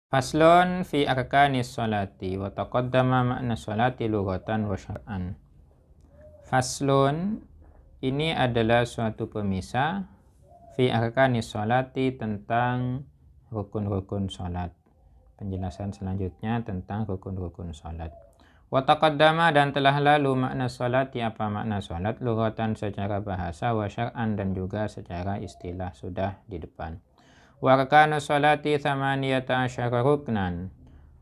Faslun fi arkanis sholati wa taqaddama makna sholati lughatan wa syar'an. Faslun ini adalah suatu pemisah fi arkanis sholati tentang rukun-rukun sholat. Penjelasan selanjutnya tentang rukun-rukun sholat. Wa taqaddama dan telah lalu makna sholati apa makna sholat lughatan secara bahasa wa syar'an dan juga secara istilah sudah di depan. Wa arkanu sholati thamaniyata asyara ruknan.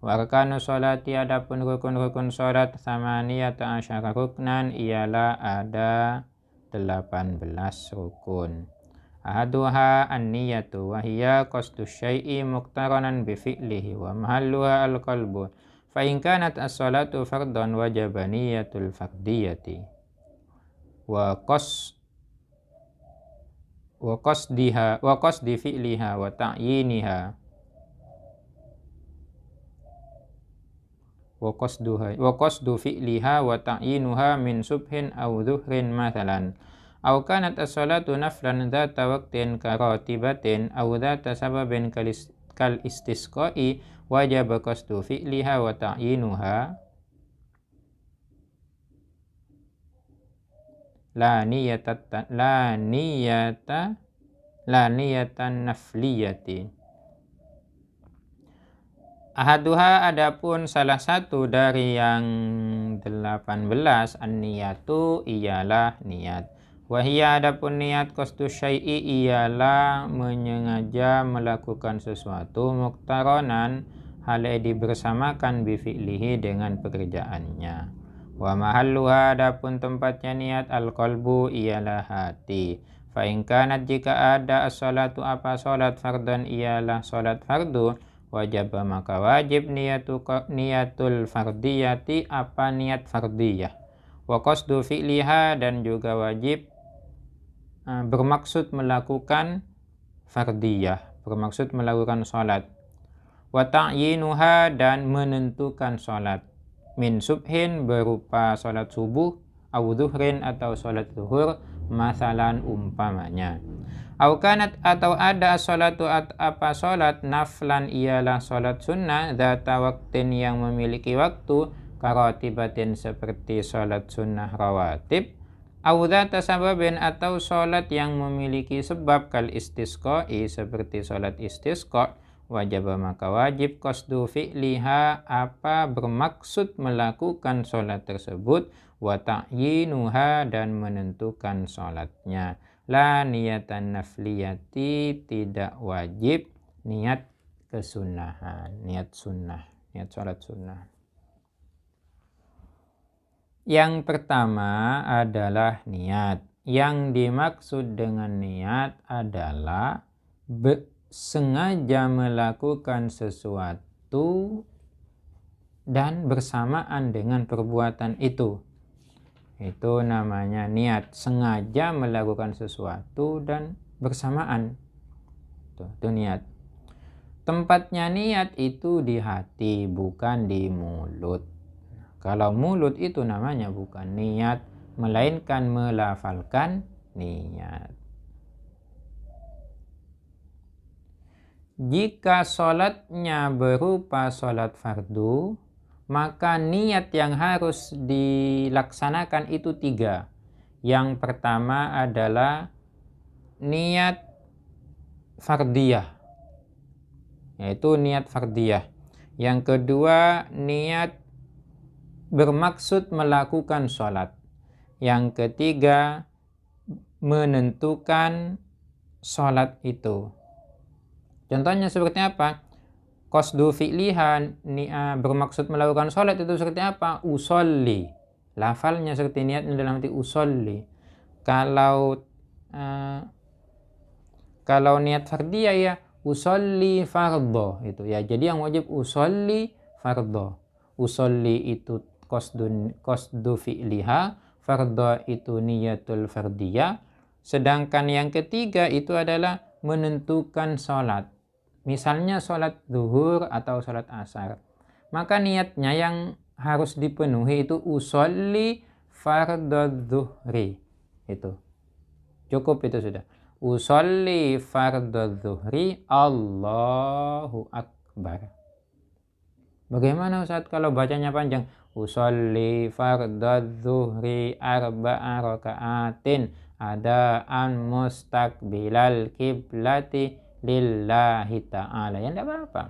Wa arkanu sholati adapun rukun-rukun sholat thamaniyata asyara ruknan ialah ada 18 rukun. Ahaduha an-niyatu wa hiya qasdu syai'i muqtaranan bi fi'lihi wa mahalluha al-qalbu. Fa in kanat as-sholatu fardhan wajaba niyatul fardiyati. Wa qasdi fi'liha wa ta'yiniha wa qasdu fi'liha wa ta'yinuha min subhin aw dhuhrin mathalan aw kanat as-salatu naflan dhata waqtin karatibatin aw dhata sababin kal istisqa'i wajaba qasdu fi'liha wa ta'yinuha la niyatan nafliyati. Ahaduha adapun salah satu dari yang 18 an-niyatu ialah niat. Wahia adapun niat qasdu syai'i ialah menyengaja melakukan sesuatu muqtaronan hal dibersamakan bi fi'lihi dengan pekerjaannya. Wa mahalluha adapun tempatnya niat al-qalbu ialah hati. Fa in kanat jika ada as-salatu apa salat fardhan ialah salat fardu wajib maka wajib niyatul fardiyati apa niat fardiyah. Wa qasdu fi'liha dan juga wajib bermaksud melakukan fardiyah, bermaksud melakukan salat. Wa ta'yinuha dan menentukan salat. Min subhin berupa salat subuh, aw dhuhrin atau salat zuhur, masalan umpamanya. Aw kanat atau ada salatu apa salat naflan ialah salat sunnah dzata waqtin yang memiliki waktu karatibatin seperti salat sunnah rawatib. Aw dzata sababin atau salat yang memiliki sebab kal istisqa'i seperti salat istisqa. Wajib maka wajib qasdu fi'liha apa bermaksud melakukan sholat tersebut wa ta'yinuha dan menentukan sholatnya. La niyatan nafliyati tidak wajib niat kesunahan, niat sunnah, niat sholat sunnah. Yang pertama adalah niat. Yang dimaksud dengan niat adalah sengaja melakukan sesuatu dan bersamaan dengan perbuatan itu. Itu namanya niat. Sengaja melakukan sesuatu dan bersamaan. Itu niat. Tempatnya niat itu di hati, bukan di mulut. Kalau mulut itu namanya bukan niat, melainkan melafalkan niat. Jika sholatnya berupa sholat fardu, maka niat yang harus dilaksanakan itu 3. Yang pertama adalah niat fardiyah, yaitu niat fardiyah. Yang kedua, niat bermaksud melakukan sholat. Yang ketiga, menentukan sholat itu. Contohnya seperti apa? Qasdu fi'liha bermaksud melakukan sholat itu seperti apa? Usolli. Lafalnya seperti niatnya dalam arti usolli. Kalau niat fardiyah ya usolli fardho itu ya. Jadi yang wajib usolli fardho. Usolli itu qasdu fi'liha, fardho itu niyatul fardiyah. Sedangkan yang ketiga itu adalah menentukan sholat. Misalnya sholat zuhur atau sholat asar. Maka niatnya yang harus dipenuhi itu usolli fardhu zuhri. Itu. Cukup itu sudah. Usolli fardhu zuhri Allahu Akbar. Bagaimana Ustaz kalau bacanya panjang? Usolli fardadz zuhri arba'a raka'atin adaan mustaqbilal kiblati lillahi ta'ala. Ya enggak apa-apa.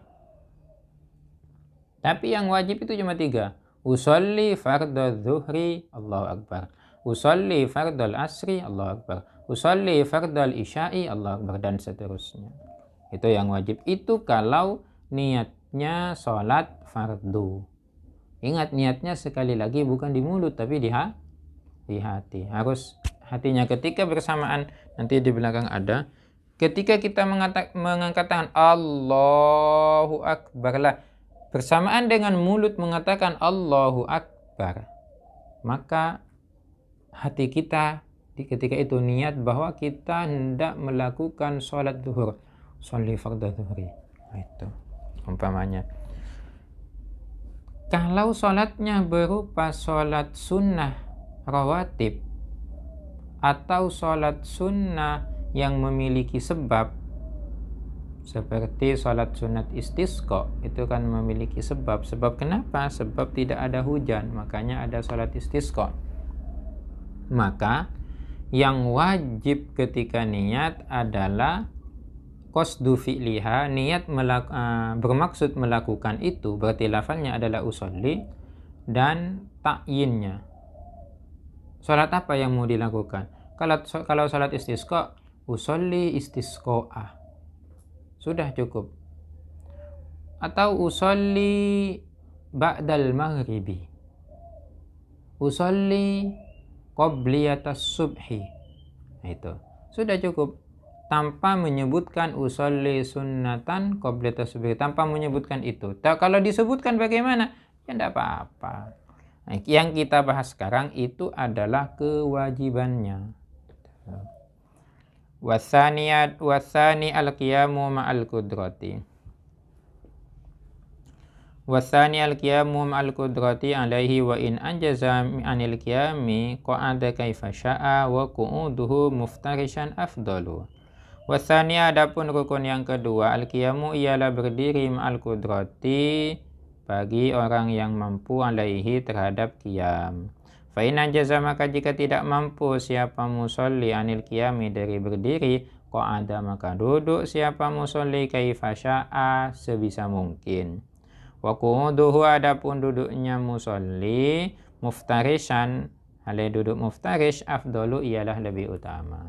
Tapi yang wajib itu cuma 3. Usolli fardadz zuhri, Allahu Akbar. Usolli fardal asri, Allahu Akbar. Usolli fardal isya'i, Allahu Akbar, dan seterusnya. Itu yang wajib. Itu kalau niatnya sholat fardu. Ingat, niatnya sekali lagi bukan di mulut tapi di hati. Harus hatinya ketika bersamaan, nanti di belakang ada. Ketika kita mengatakan Allahu Akbar lah, bersamaan dengan mulut mengatakan Allahu Akbar, maka hati kita ketika itu niat bahwa kita hendak melakukan sholat zuhur, sholli fardadz zuhri. Itu umpamanya. Kalau sholatnya berupa sholat sunnah rawatib atau sholat sunnah yang memiliki sebab, seperti sholat sunat istisqa, itu kan memiliki sebab. Sebab kenapa? Sebab tidak ada hujan, makanya ada sholat istisqa. Maka yang wajib ketika niat adalah qasdu fi'liha, niat bermaksud melakukan itu, berarti lafalnya adalah usolli, dan ta'yinnya. Sholat apa yang mau dilakukan? Kalau sholat istisqa, usolli istisqa'ah, sudah cukup. Atau usolli ba'dal maghribi, usolli qobliyatas subhi. Itu sudah cukup, tanpa menyebutkan usolli sunnatan qobliyatas subhi, tanpa menyebutkan itu. Kalau disebutkan bagaimana? Ya tidak apa-apa. Nah, yang kita bahas sekarang itu adalah kewajibannya. Wasani al-qiyamu ma'al qudrati. Wasani al-qiyamu ma'al qudrati alaihi wa in anjaza anil qiyami qa'ada kaifa sya'a wa qu'uduhu muftarishan afdalu. Wasani, adapun rukun yang kedua, al-qiyamu ialah berdiri ma'al qudrati, bagi orang yang mampu, alaihi terhadap qiyam. Fa in anjaza, maka jika tidak mampu siapa musolli anil qiyami dari berdiri, qa'ada, maka duduk siapa musolli kaifa sya'a sebisa mungkin. Wa qu'uduhu, adapun duduknya musolli, muftarishan, halai duduk muftarish, afdalu ialah lebih utama.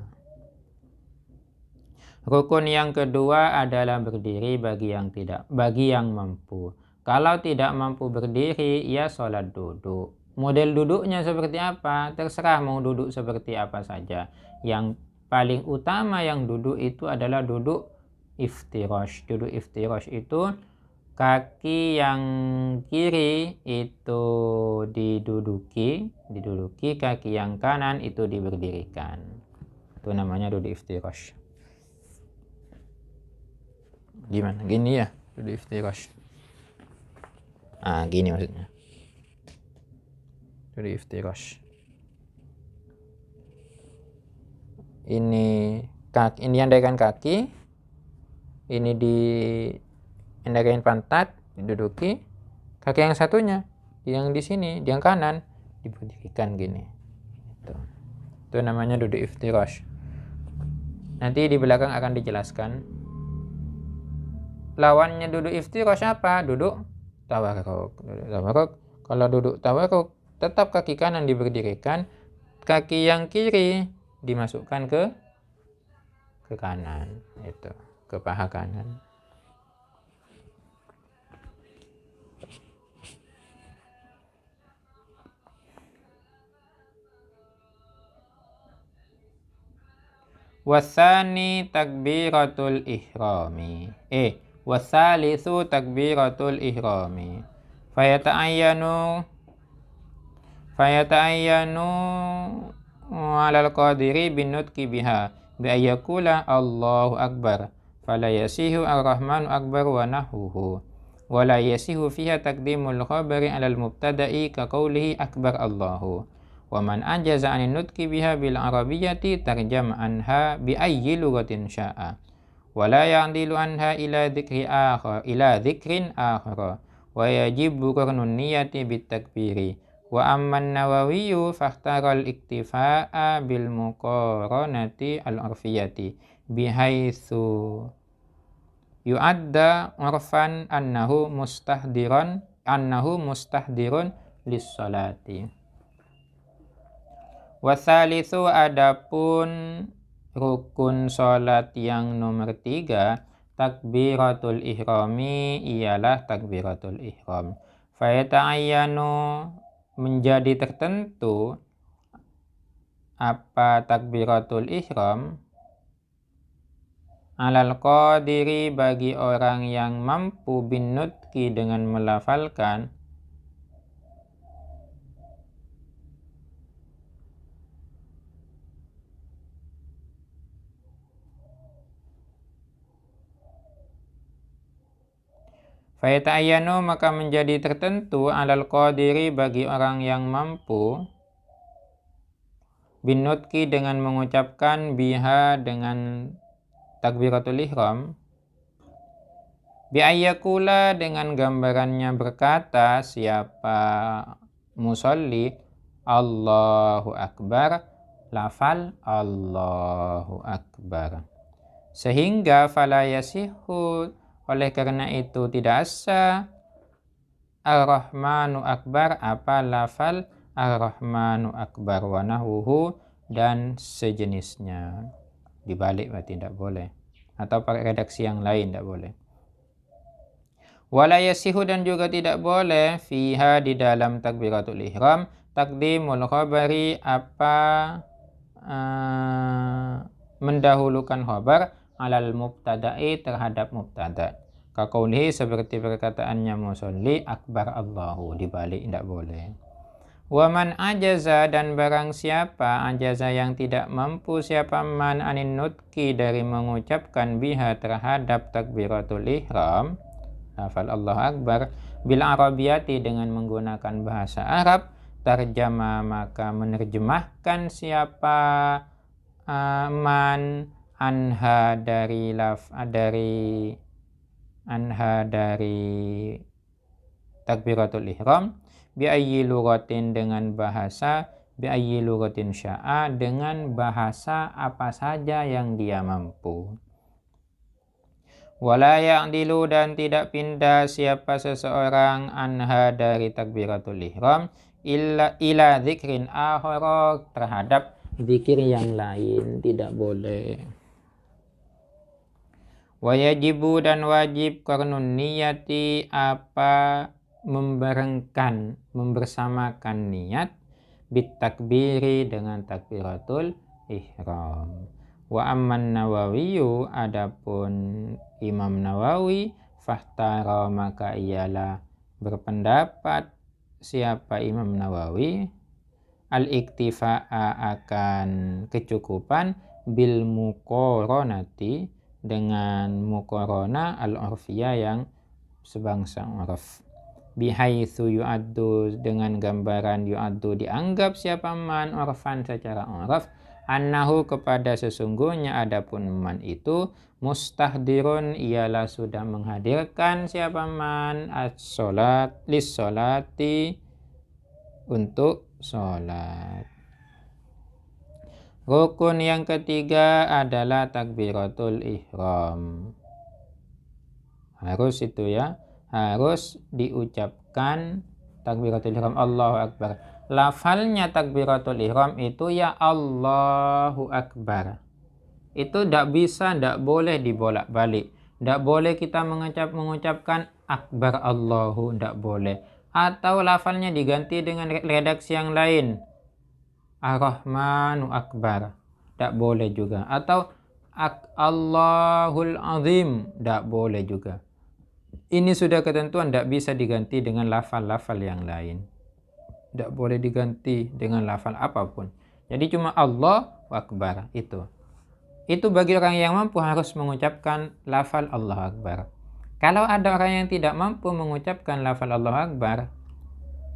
Rukun yang kedua adalah berdiri bagi yang mampu. Kalau tidak mampu berdiri, ya sholat duduk. Model duduknya seperti apa? Terserah mau duduk seperti apa saja. Yang paling utama yang duduk itu adalah duduk iftirash. Duduk iftirash itu kaki yang kiri itu diduduki, kaki yang kanan itu diberdirikan. Itu namanya duduk iftirash. Gimana? Gini ya, duduk iftirash. Gini maksudnya. Duduk iftirash. Ini andaikan kaki, ini andaikan pantat, diduduki, kaki yang satunya yang di sini, yang kanan diberdirikan gini. Itu namanya duduk iftirash. Nanti di belakang akan dijelaskan. Lawannya duduk iftirash apa? Duduk tawarruk. Kalau duduk tawarruk, tetap kaki kanan diberdirikan, kaki yang kiri dimasukkan ke kanan, itu ke paha kanan. Wasani takbiratul ihrami. Wasalisu takbiratul ihrami. Fayata'ayyanu alal qadiri binutki biha bi ayyakula Allahu akbar fala yasihu ar-rahmanu akbar wa nahuhu wa la yasihu fiha taqdimul khabari alal mubtada'i ka qawlihi akbar Allahu wa man ajaza anin nutki biha bil arabiyyati tarjama anha bi ayyi lughatin sya'a wa la ya'dilu anha ila dhikrin akhar wa yajibu qarnun niyati bitakbiri. Wa amman Nawawiyyu fakhtaral iktifa'a bil muqaranati al-urfiyati bihaitsu yu'adda urfan annahu mustahdirun lis-salati. Watsalitsu adapun rukun salat yang nomor 3, takbiratul ihrami ialah takbiratul ihram. Fa yata'ayyanu menjadi tertentu apa takbiratul ihram alal qadiri bagi orang yang mampu bin nutqi dengan melafalkan fayata'ayyanu maka menjadi tertentu alal qadiri bagi orang yang mampu bin nutqi dengan mengucapkan biha dengan takbiratul ihram bi ayyakula dengan gambarannya berkata siapa musolli Allahu Akbar, lafal Allahu Akbar, sehingga fala yasihu oleh karena itu tidak asa Ar-Rahmanu Akbar apa lafal Ar-Rahmanu Akbar wa nahwuhu dan sejenisnya. Dibalik berarti tidak boleh, atau pakai redaksi yang lain tidak boleh. Wala yasihu dan juga tidak boleh fiha di dalam takbiratul ihram taqdimul khabari apa mendahulukan khabar alal mubtada'i terhadap mubtada. Kaqaulihi seperti perkataannya musolli akbar Allahu, dibalik tidak boleh. Wa man ajaza dan barang siapa ajaza yang tidak mampu siapa man anin nutqi dari mengucapkan biha terhadap takbiratul ihram lafal Allahu Akbar bil arabiyati dengan menggunakan bahasa Arab tarjama maka menerjemahkan siapa man anha dari takbiratul ihram bi ayyi lughatin dengan bahasa bi ayyi lughatin sya'a dengan bahasa apa saja yang dia mampu. Wala ya'dilu dan tidak pindah siapa seseorang anha dari takbiratul ihram ila dzikrin akhara terhadap zikir yang lain, tidak boleh. Wa yajibu dan wajib qarnun niyati apa membersamakan niat bitakbiri dengan takbiratul ihram. Wa amman Nawawiyyu adapun Imam Nawawi fahtara maka ialah berpendapat siapa Imam Nawawi al-iktifa'a akan kecukupan bil muqaranati dengan muqarana al-urfiyah yang sebangsa urf bihaitsu yu'addu dengan gambaran yu'addu dianggap siapa man urfan secara urf annahu kepada sesungguhnya adapun man itu mustahdirun ialah sudah menghadirkan siapa man as-salat lis-salati untuk salat. Rukun yang ketiga adalah takbiratul ihram. Harus itu ya, harus diucapkan takbiratul ihram Allahu Akbar. Lafalnya takbiratul ihram itu ya Allahu Akbar. Itu tidak bisa, tidak boleh dibolak-balik. Tidak boleh kita mengucapkan Akbar Allahu, tidak boleh. Atau lafalnya diganti dengan redaksi yang lain. Ar-Rahmanu Akbar, tidak boleh juga. Atau Allahul Azim, tidak boleh juga. Ini sudah ketentuan, tidak bisa diganti dengan lafal-lafal yang lain. Tidak boleh diganti dengan lafal apapun. Jadi cuma Allahu Akbar itu. Itu bagi orang yang mampu harus mengucapkan lafal Allahu Akbar. Kalau ada orang yang tidak mampu mengucapkan lafal Allahu Akbar,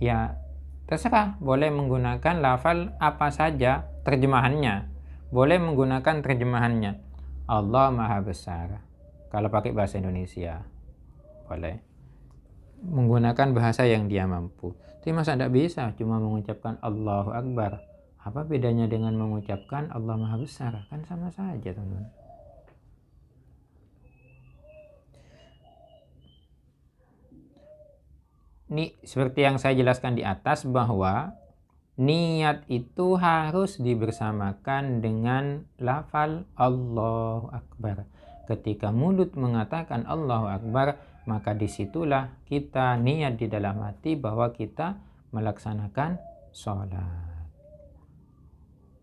ya terserah, boleh menggunakan lafal apa saja terjemahannya. Boleh menggunakan terjemahannya. Allah Maha Besar. Kalau pakai bahasa Indonesia, boleh. menggunakan bahasa yang dia mampu. Tapi masa tidak bisa cuma mengucapkan Allahu Akbar? Apa bedanya dengan mengucapkan Allah Maha Besar? Kan sama saja, teman-teman. Ini seperti yang saya jelaskan di atas bahwa niat itu harus dibersamakan dengan lafal Allahu Akbar. Ketika mulut mengatakan Allahu Akbar, maka disitulah kita niat di dalam hati bahwa kita melaksanakan sholat.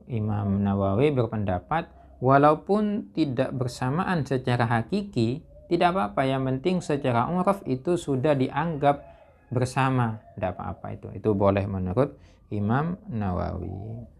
Imam Nawawi berpendapat, walaupun tidak bersamaan secara hakiki, tidak apa-apa, yang penting secara uraf itu sudah dianggap bersama, tidak apa-apa itu boleh menurut Imam Nawawi.